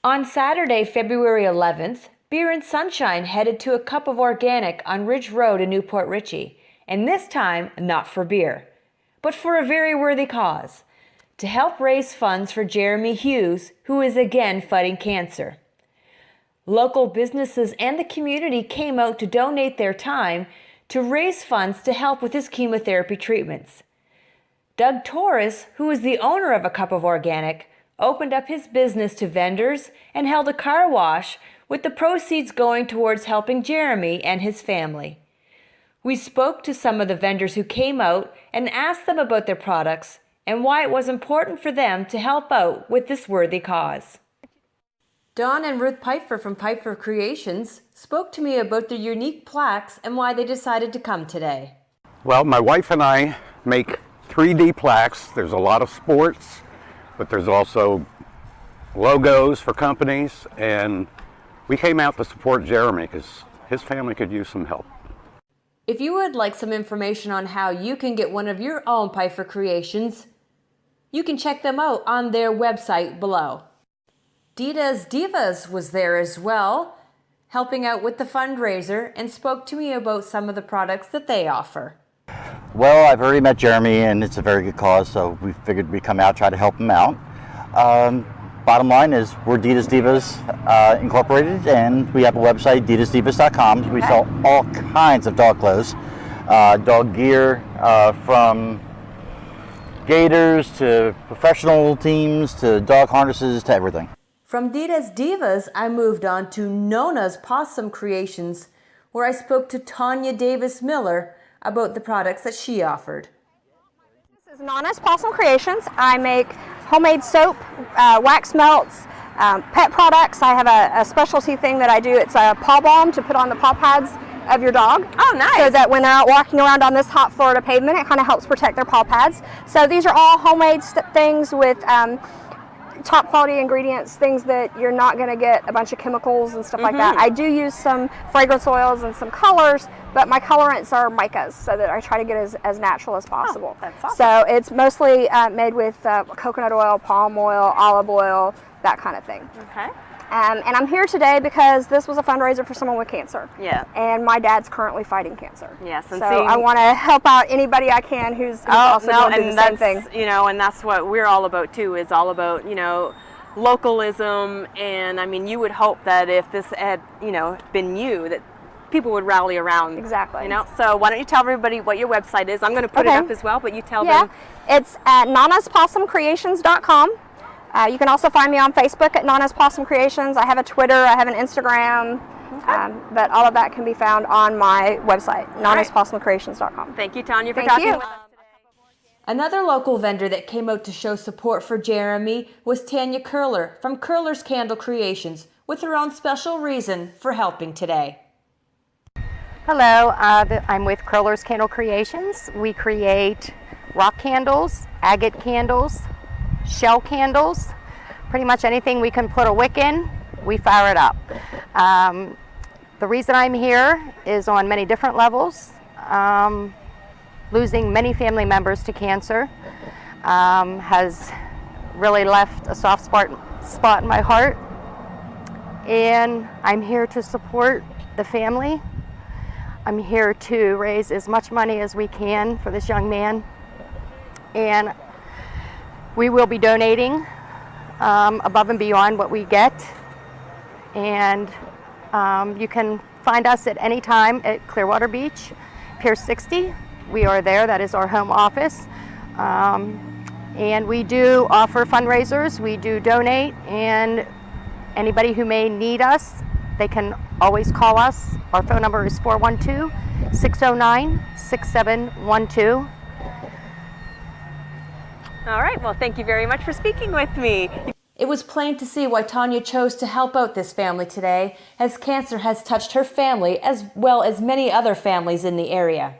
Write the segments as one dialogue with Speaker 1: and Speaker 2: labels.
Speaker 1: On Saturday, February 11th, Beer and Sunshine headed to a Cup of Organic on Ridge Road in Newport Richey, and this time not for beer, but for a very worthy cause, to help raise funds for Jeremy Hughes, who is again fighting cancer. Local businesses and the community came out to donate their time to raise funds to help with his chemotherapy treatments. Doug Torres, who is the owner of a Cup of Organic, opened up his business to vendors and held a car wash with the proceeds going towards helping Jeremy and his family. We spoke to some of the vendors who came out and asked them about their products and why it was important for them to help out with this worthy cause. Don and Ruth Pfeiffer from Pfeiffer Creations spoke to me about their unique plaques and why they decided to come today.
Speaker 2: Well, my wife and I make 3D plaques. There's a lot of sports, but there's also logos for companies, and we came out to support Jeremy because his family could use some help.
Speaker 1: If you would like some information on how you can get one of your own Pfeiffer Creations, you can check them out on their website below. Dita's Divas was there as well, helping out with the fundraiser, and spoke to me about some of the products that they offer.
Speaker 3: Well, I've already met Jeremy, and it's a very good cause, so we figured we'd come out, try to help him out. Bottom line is we're Dita's Divas Incorporated, and we have a website, ditasdivas.com. We sell all kinds of dog clothes, dog gear, from gaiters to professional teams to dog harnesses to everything.
Speaker 1: From Dita's Divas, I moved on to Nona's Possum Creations, where I spoke to Tanya Davis Miller about the products that she offered.
Speaker 4: This is Nona's Possum Creations. I make homemade soap, wax melts, pet products. I have a specialty thing that I do. It's a paw balm to put on the paw pads of your dog.
Speaker 5: Oh, nice.
Speaker 4: So that when they're out walking around on this hot Florida pavement, it kind of helps protect their paw pads. So these are all homemade things with top quality ingredients, things that you're not going to get a bunch of chemicals and stuff like that. I do use some fragrance oils and some colors, but my colorants are micas, so that I try to get as natural as possible.
Speaker 5: Oh, that's awesome.
Speaker 4: So it's mostly made with coconut oil, palm oil, olive oil, that kind of thing.
Speaker 5: Okay.
Speaker 4: And I'm here today because this was a fundraiser for someone with cancer.
Speaker 5: Yeah.
Speaker 4: And my dad's currently fighting cancer.
Speaker 5: Yes. And
Speaker 4: so I want to help out anybody I can who's also going through the same thing.
Speaker 5: You know, and that's what we're all about too. Is all about, you know, localism. And I mean, you would hope that if this had, you know, been you, that people would rally around.
Speaker 4: Exactly.
Speaker 5: You know. So why don't you tell everybody what your website is? I'm going to put it up as well, but you tell them.
Speaker 4: It's at nanaspossumcreations.com. You can also find me on Facebook at Nana's Possum Creations. I have a Twitter, I have an Instagram, but all of that can be found on my website, nanaspossumcreations.com.
Speaker 5: Thank you, Tanya, for
Speaker 4: Thank
Speaker 5: talking
Speaker 4: you.
Speaker 5: with us today.
Speaker 1: Another local vendor that came out to show support for Jeremy was Tanya Curler from Curler's Candle Creations, with her own special reason for helping today.
Speaker 6: Hello, I'm with Curler's Candle Creations. We create rock candles, agate candles, shell candles, pretty much anything we can put a wick in, we fire it up. The reason I'm here is on many different levels. Losing many family members to cancer has really left a soft spot in my heart, and I'm here to support the family. I'm here to raise as much money as we can for this young man, and we will be donating above and beyond what we get, and you can find us at any time at Clearwater Beach, Pier 60. We are there, that is our home office, and we do offer fundraisers, we do donate, and anybody who may need us, they can always call us. Our phone number is 412-609-6712.
Speaker 5: All right. Well, thank you very much for speaking with me.
Speaker 1: It was plain to see why Tanya chose to help out this family today, as cancer has touched her family as well as many other families in the area.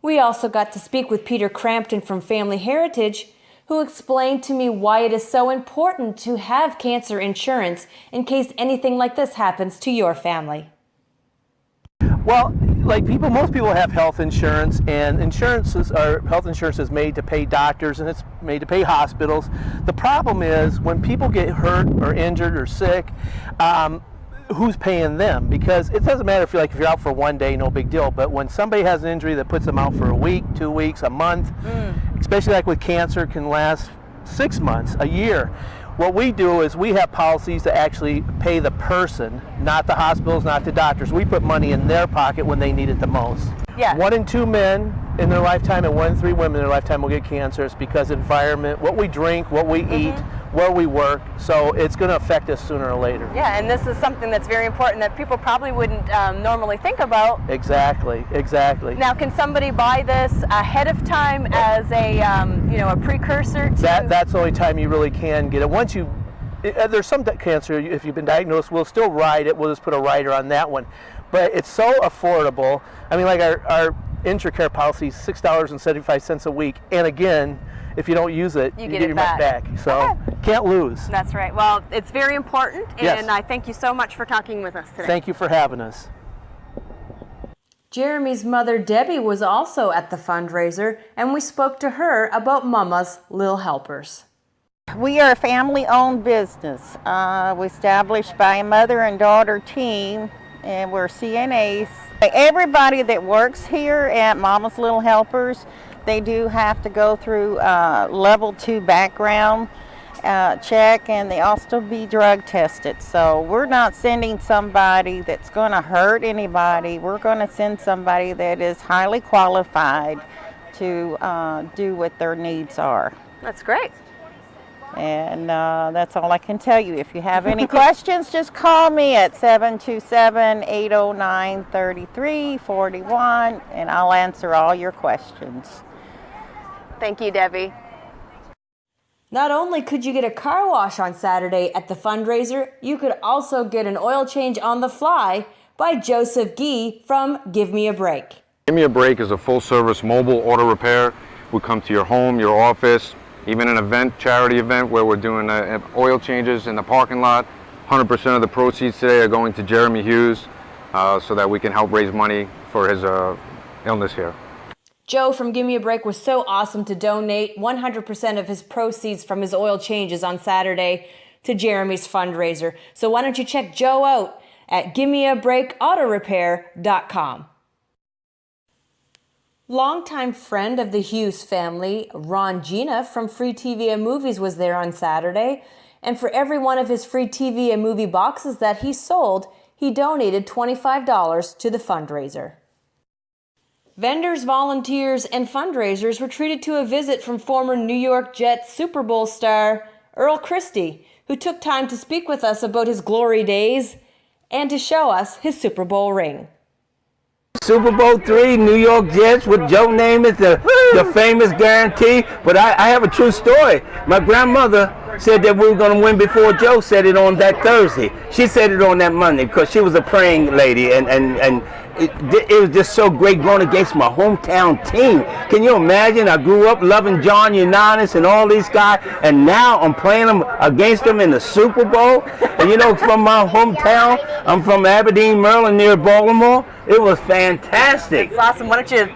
Speaker 1: We also got to speak with Peter Crampton from Family Heritage, who explained to me why it is so important to have cancer insurance in case anything like this happens to your family.
Speaker 3: Well,
Speaker 7: like most people have health insurance, and health insurance is made to pay doctors and it's made to pay hospitals. The problem is when people get hurt or injured or sick, who's paying them? Because it doesn't matter if you're out for one day, no big deal, but when somebody has an injury that puts them out for a week, 2 weeks, a month, especially like with cancer, can last 6 months, a year. What we do is we have policies that actually pay the person, not the hospitals, not the doctors. We put money in their pocket when they need it the most.
Speaker 5: Yeah.
Speaker 7: 1 in 2 men in their lifetime and 1 in 3 women in their lifetime will get cancer. It's because of environment, what we drink, what we eat, where we work. So it's going to affect us sooner or later.
Speaker 5: Yeah, and this is something that's very important that people probably wouldn't normally think about.
Speaker 7: Exactly.
Speaker 5: Now, can somebody buy this ahead of time as a a precursor to?
Speaker 7: That's the only time you really can get it. Once there's some cancer, if you've been diagnosed, we'll still write it. We'll just put a rider on that one. But it's so affordable. I mean, like our IntraCare policy is $6.75 a week. And again, if you don't use it, you get your money back. So can't lose.
Speaker 5: That's right. Well, it's very important, and
Speaker 7: Yes.
Speaker 5: I thank you so much for talking with us today.
Speaker 7: Thank you for having us.
Speaker 1: Jeremy's mother, Debbie, was also at the fundraiser, and we spoke to her about Mama's Lil Helpers.
Speaker 8: We are a family-owned business. We're established by a mother and daughter team, and we're CNAs. Everybody that works here at Mama's Little Helpers, they do have to go through level 2 background check, and they also be drug tested. So we're not sending somebody that's going to hurt anybody. We're going to send somebody that is highly qualified to do what their needs are.
Speaker 5: That's great.
Speaker 8: And that's all I can tell you. If you have any questions, just call me at 727-809-3341, and I'll answer all your questions.
Speaker 5: Thank you, Debbie.
Speaker 1: Not only could you get a car wash on Saturday at the fundraiser, you could also get an oil change on the fly by Joseph Gee from Give Me a Break.
Speaker 9: Give Me a Break is a full-service mobile auto repair. We come to your home, your office, even an event, charity event where we're doing oil changes in the parking lot. 100% of the proceeds today are going to Jeremy Hughes so that we can help raise money for his illness here.
Speaker 1: Joe from Give Me a Break was so awesome to donate 100% of his proceeds from his oil changes on Saturday to Jeremy's fundraiser. So why don't you check Joe out at givemeabreakautorepair.com. Longtime friend of the Hughes family, Ron Gina from Free TV and Movies was there on Saturday, and for every one of his free TV and movie boxes that he sold, he donated $25 to the fundraiser. Vendors, volunteers, and fundraisers were treated to a visit from former New York Jets Super Bowl star Earl Christie, who took time to speak with us about his glory days and to show us his Super Bowl ring.
Speaker 10: Super Bowl III, New York Jets with Joe Namath, the famous guarantee. But I have a true story. My grandmother said that we were going to win before Joe said it on that Thursday. She said it on that Monday because she was a praying lady, and it was just so great going against my hometown team. Can you imagine? I grew up loving John Unitas and all these guys, and now I'm playing them against them in the Super Bowl. And you know, from my hometown, I'm from Aberdeen, Maryland, near Baltimore. It was fantastic.
Speaker 5: It's awesome. Why don't you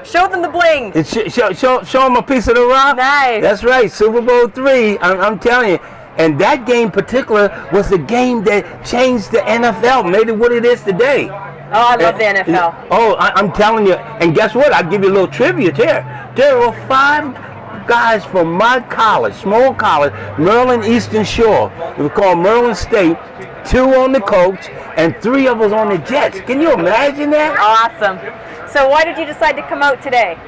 Speaker 5: show them the bling?
Speaker 10: Show them a piece of the rock.
Speaker 5: Nice.
Speaker 10: That's right, Super Bowl III. I'm telling you. And that game in particular was the game that changed the NFL, made it what it is today.
Speaker 5: Oh, I love the NFL.
Speaker 10: I'm telling you. And guess what? I'll give you a little trivia there. There were 5 guys from my college, small college, Maryland Eastern Shore. It was called Maryland State. 2 on the Colts and 3 of us on the Jets. Can you imagine that?
Speaker 5: Awesome. So why did you decide to come out today?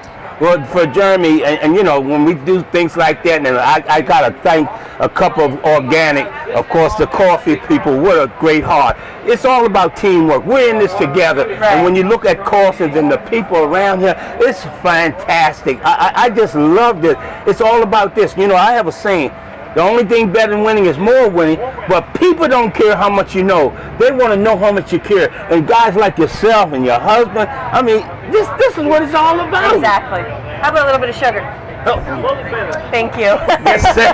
Speaker 10: Well, for Jeremy, and you know, when we do things like that, and I got to thank a couple of organic, of course, the coffee people. What a great heart. It's all about teamwork. We're in this together. Right. And when you look at Carson's and the people around here, it's fantastic. I just loved it. It's all about this. You know, I have a saying. The only thing better than winning is more winning, but people don't care how much you know. They want to know how much you care. And guys like yourself and your husband, I mean, this is what it's all about.
Speaker 5: Exactly. How about a little bit of sugar?
Speaker 10: Oh.
Speaker 5: Thank you.
Speaker 10: Yes, sir.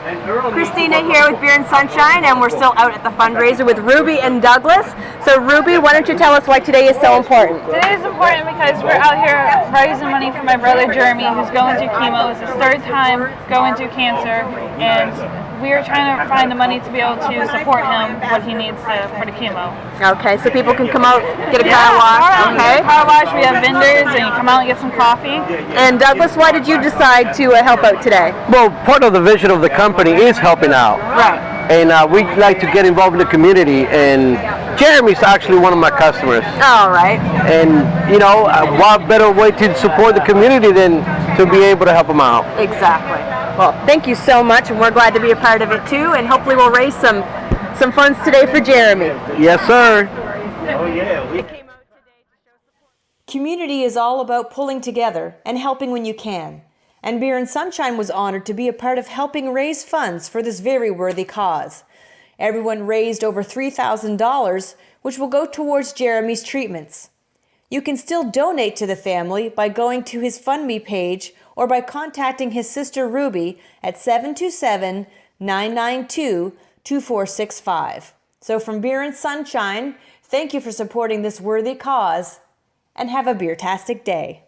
Speaker 5: Christina here with Beer and Sunshine, and we're still out at the fundraiser with Ruby and Douglas. So Ruby, why don't you tell us why today is so important?
Speaker 11: Today is important because we're out here raising money for my brother Jeremy, who's going through chemo. It's his third time going through cancer, and we are trying to find the money to be able to support him what he needs for the chemo.
Speaker 5: Okay, so people can come out, get a car wash. Okay.
Speaker 11: Car wash, we have vendors, and you come out and get some coffee.
Speaker 5: And Douglas, why did you decide to help out today?
Speaker 12: Well, part of the vision of the company is helping out.
Speaker 5: Right.
Speaker 12: And we like to get involved in the community, and Jeremy's actually one of my customers.
Speaker 5: All right.
Speaker 12: And, you know, what better way to support the community than to be able to help them out?
Speaker 5: Exactly. Well, thank you so much, and we're glad to be a part of it too, and hopefully we'll raise some funds today for Jeremy.
Speaker 12: Yes, sir.
Speaker 1: Community is all about pulling together and helping when you can. And Beer and Sunshine was honored to be a part of helping raise funds for this very worthy cause. Everyone raised over $3,000, which will go towards Jeremy's treatments. You can still donate to the family by going to his FundMe page or by contacting his sister Ruby at 727-992-2465. So from Beer and Sunshine, thank you for supporting this worthy cause, and have a beer-tastic day.